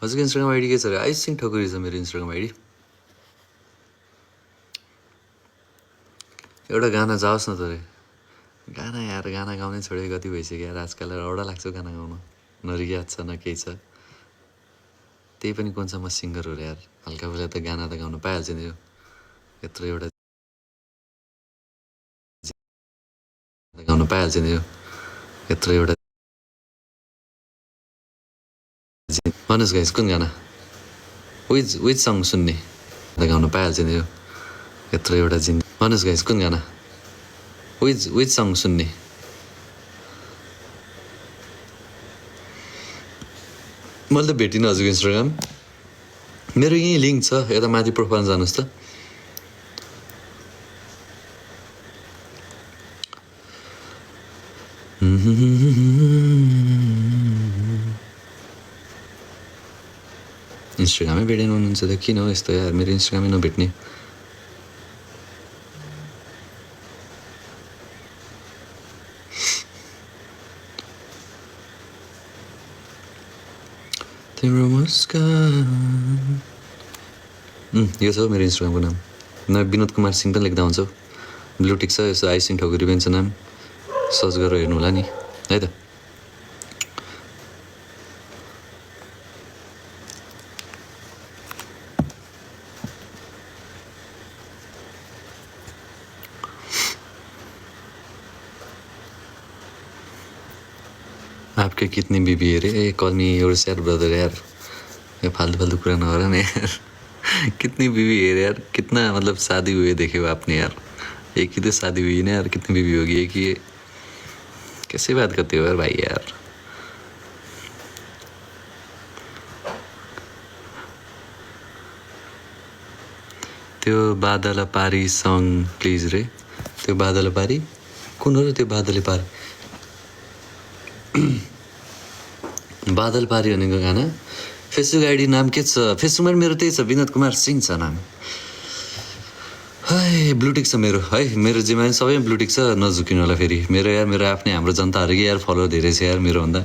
हजुरको Instagram ID के छ अरे? आयुष सिंह ठकुरी छ मेरो इन्स्टाग्राम आइडी। एउटा गाना जाओस् न त रे। गाना यार, गाना गाउनै छोडेको कति भइसक्यो यार आजकल। एउटा लाग्छ गाना गाउनु, न रियाज छ न केही छ। त्यही पनि कुन चाहिँ म सिङ्गर हो र यार। हल्का फुल्का त गाना त गाउनु पाइहाल्छ नि। यत्रो एउटा गाउनु पाइहाल्छ नि। यत्रो एउटा भन्नुहोस् गाइस, कुन गाना, विच सङ सुन्ने गाउनु पाइहाल्छ नि। यत्रो एउटा भन्नुहोस् गाइस, कुन गाना, विच सङ सुन्ने। मैले त भेटिनँ हजुरको इन्स्टाग्राम। मेरो यहीँ लिङ्क छ, यता माथि प्रोफाइल जानुहोस् त। इन्स्टाग्रामै भेटेन हुनुहुन्छ त किन हो यस्तो यार, मेरो इन्स्टाग्रामै नभेट्ने। तिम्रो मुस्कान, यो छ मेरो इन्स्टाग्रामको नाम। न विनोद कुमार सिंह पनि लेख्दा हुन्छ, ब्लुटिक छ, यसो आयुष सिंह ठकुरी पनि छ नाम, सर्च गरेर हेर्नु होला नि है त। आपके कितनी बीबी है रे? ए call me your share brother यार, ये फालतू फालतू कुरा नगर ना यार। कितनी बीवी है यार, कितना मतलब शादी हुए देखे हो आपने यार? एक ही तो शादी हुई ना यार, कितनी बीवी होगी एक ही? कैसे बात करते हो यार भाई यार। त्यो बादल पारी सङ प्लिज रे। त्यो बादल पारी कुन हो र? त्यो बादल पारी, बादल पारी भनेको गाना। फेसबुक आइडी नाम के छ? फेसबुकमा मेरो त्यही छ, विनोद कुमार सिंह छ नाम। है ब्लुटिक छ मेरो, है मेरो जिम्मा सबै ब्लुटिक छ, नझुकिनु होला फेरि। मेरो यार, मेरो आफ्नै हाम्रो जनताहरू कि यार फलोवर धेरै छ यार मेरोभन्दा।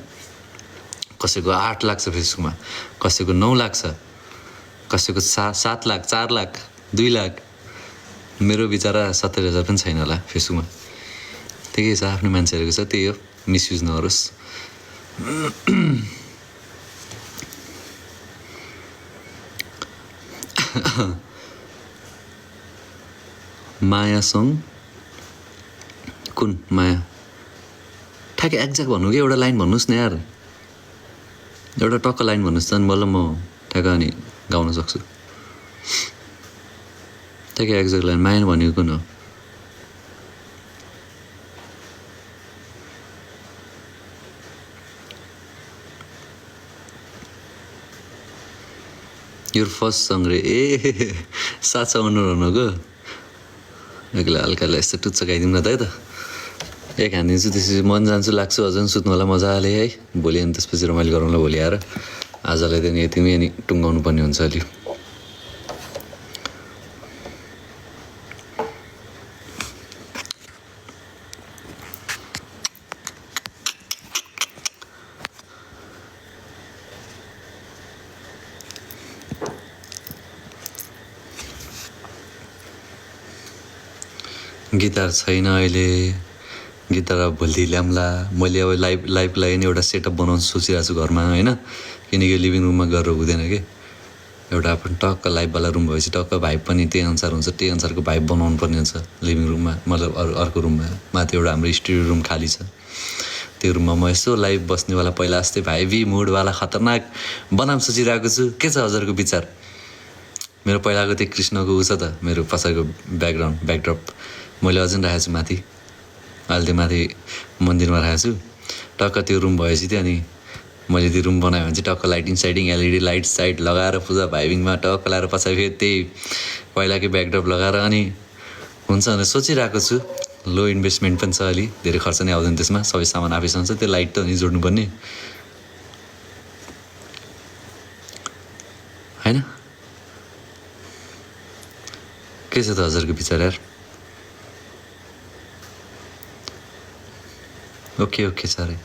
कसैको 8 लाख छ फेसबुकमा, कसैको 9 लाख छ, कसैको 7 लाख, 4 लाख, 2 लाख। मेरो बिचरा 70,000 पनि छैन होला फेसबुकमा। ठिकै छ, आफ्नो मान्छेहरूको छ, त्यही हो, मिसयुज नगरोस्। माया सङ कुन माया? ठ्याक्कै एक्ज्याक्ट भन्नु कि एउटा लाइन भन्नुहोस् न यार, एउटा टक्क लाइन भन्नुहोस् त, मलाई म ठ्याक्क अनि गाउन सक्छु। ठ्याक्कै एक्ज्याक्ट लाइन माया भनेको कुन हो? यो फर्स्ट सङ रे। ए साचा अनुहार हुनुको एक्लै हल्कालाई यस्तो टुच्च गाइदिउँ न त है त। एक हानिदिन्छु, त्यसपछि मन जान्छु लाग्छु, अझै सुत्नु होला मजाले है। भोलि अनि त्यसपछि रमाइलो गरौँला भोलि आएर। आजलाई त यतिमै अनि टुङ्गाउनु पर्ने हुन्छ अलि। गिटार छैन अहिले, गिटार अब भोलि ल्याउँला। मैले अब लाइभ लागि नि एउटा सेटअप बनाउनु सोचिरहेको छु घरमा होइन, किनकि लिभिङ रुममा गरेर हुँदैन कि। एउटा आफ्नो टक्क लाइभवाला रुम भएपछि टक्क भाइब पनि त्यही अनुसार हुन्छ, त्यही अनुसारको भाइब बनाउनु पर्ने हुन्छ लिभिङ रुममा, मतलब अर्को रुममा। माथि एउटा हाम्रो स्टुडियो रुम खाली छ, त्यो रुममा म यसो लाइभ बस्नेवाला पहिला जस्तै भाइबी मुडवाला खतरनाक बनाम सोचिरहेको छु। के छ हजुरको विचार? मेरो पहिलाको त्यो कृष्णको ऊ छ त, मेरो पछाडिको ब्याकड्रप मैले अझै राखेको छु माथि। अहिले त्यो माथि मन्दिरमा राखेको छु। टक्क त्यो रुम भएपछि त्यो अनि मैले त्यो रुम बनाएँ भने चाहिँ टक्क lighting citing LED light site लगाएर पूजा भाइबिङमा टक्क लगाएर पछाडि फेरि त्यही पहिलाकै ब्याकड्रप लगाएर अनि हुन्छ भनेर सोचिरहेको छु। लो इन्भेस्टमेन्ट पनि छ, अलि धेरै खर्च नै आउँदैन त्यसमा, सबै सामान आफैसँग छ। त्यो लाइट त अनि जोड्नुपर्ने होइन। के छ त हजुरको विचार यार? ओके साह्रै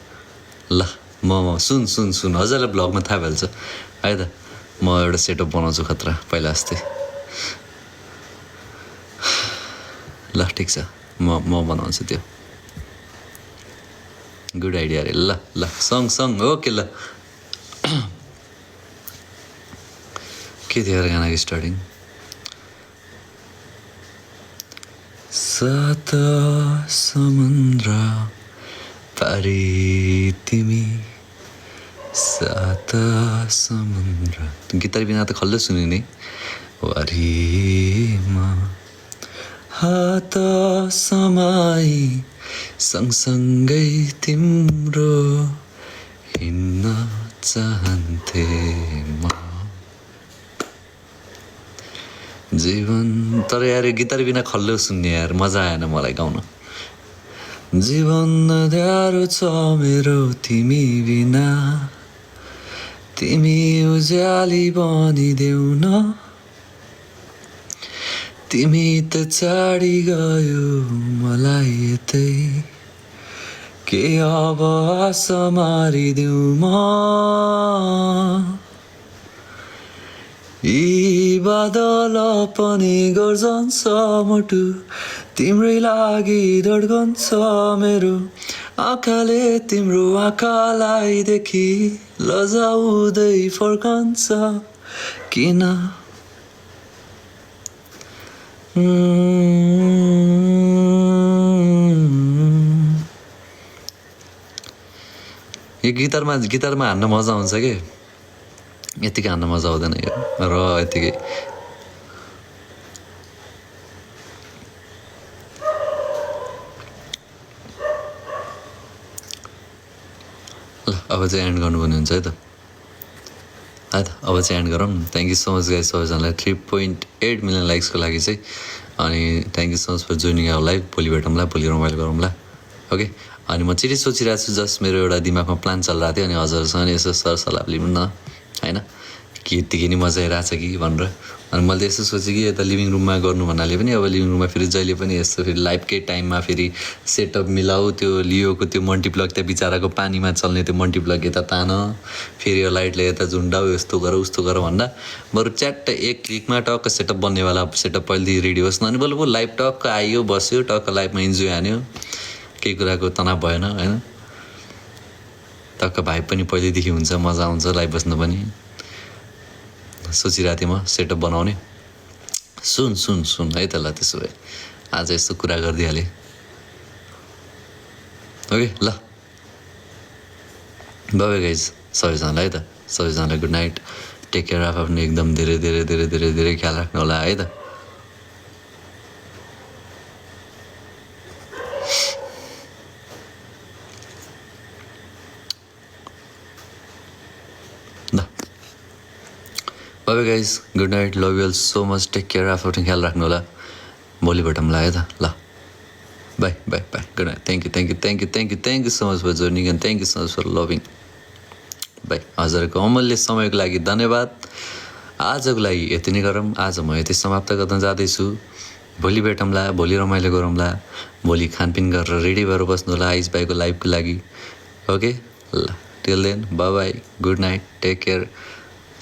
ल, म सुन हजुरलाई ब्लगमा थाहा भइहाल्छ है त। म एउटा सेटअप बनाउँछु खतरा पहिला जस्तै। ल ठिक छ, म बनाउँछु त्यो। गुड आइडिया अरे। ल ल सङ ओके। ल के थियो यार गानाको स्टार्टिङ? सात समुद्र पारी तिमी, सात समुद्र। गिटार बिना त खल्लो सुनिने। वारीमा हात समाई सँगसँगै तिम्रो हिँड्न चाहन्थे म जीवन। तर यार गिटार बिना खल्लो सुन्ने यार मजा आएन मलाई गाउन। जीवन अँध्यारो छ मेरो तिमी बिना, तिमी उज्याली बनिदेऊ न, तिमी त चाडी गयो मलाई यतै, के अब आशा मारिदेऊ म। यी बादल पनि गर्जन्छ मुटु, तिम्रै लागि धड्कन्छ मेरो आँखाले, तिम्रो आँखालाई देखि लजाउँदै फर्कन्छ किन? यो गिटारमा हान्न मजा आउँछ कि यतिकै हान्न मजा आउँदैन यो र यतिकै। ल अब चाहिँ एन्ड गर्नुपर्ने हुन्छ है त। अब चाहिँ एन्ड गरौँ। Thank you so much guys सबैजनालाई 3.8 मिलियन लाइक्सको लागि चाहिँ। अनि thank you so much for joining our live. भोलि भेटौँला, भोलि रमाइलो गरौँला। ओके। अनि म छिटै सोचिरहेको छु, जस्ट मेरो एउटा दिमागमा प्लान चलिरहेको थियो। अनि हजुरसँग यसो सरसल्लाह लिनु न होइन, कि यत्तिकै नि मजा आइरहेको छ कि भनेर। अनि मैले यसो सोचेँ कि यता लिभिङ रुममा गर्नु भन्नाले पनि अब लिभिङ रुममा फेरि जहिले पनि यस्तो फेरि लाइभकै टाइममा फेरि सेटअप मिलाऊ, त्यो लियोको त्यो मल्टिप्लग त्यहाँ बिचराको पानीमा चल्ने त्यो मल्टिप्लग यता तान, फेरि यो लाइटले यता झुन्डाऊ, यस्तो गर उस्तो गर भन्दा बरु च्याट्ट एक क्लिकमा टक्क सेटअप बन्नेवाला सेटअप पहिलेदेखि रेडी होस् न। अनि बल्ल लाइभ टक्क आयो बस्यो, टक्क लाइभमा इन्जोय हान्यो, केही कुराको तनाव भएन होइन। टक्क भाइ पनि पहिल्यैदेखि हुन्छ, मजा आउँछ लाइभ बस्न पनि। सोचिरहेको थिएँ म सेटअप बनाउने। सुन है त। ल त्यसो भए आज यस्तो कुरा गरिदिइहालेँ। ओके ल बाई गाइज सबैजनालाई है त। सबैजनालाई good night, take care of आफ्नो एकदम धेरै धेरै धेरै धेरै धेरै ख्याल राख्नु होला है त। Bye guys good night, love you all so much, take care of आफ्नो ख्याल राख्नु होला। भोलि भेटौँला है त। ल bye bye bye, good night. Thank you so much for joining and thank you so much for loving. Bye. हजुरहरूको अमूल्य समयको लागि धन्यवाद। आजको लागि यति नै गरौँ। आज म यति समाप्त गर्न जाँदैछु। भोलि भेटौँला, भोलि रमाइलो गरौँला। भोलि खानपिन गरेर रेडी भएर बस्नु होला आइस भाइको लाइभको लागि। ओके ल till then bye bye, good night, take care,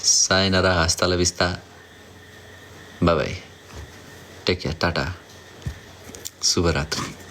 sayonara, hasta la vista, bye bye, take care, tata, शुभरात्रि।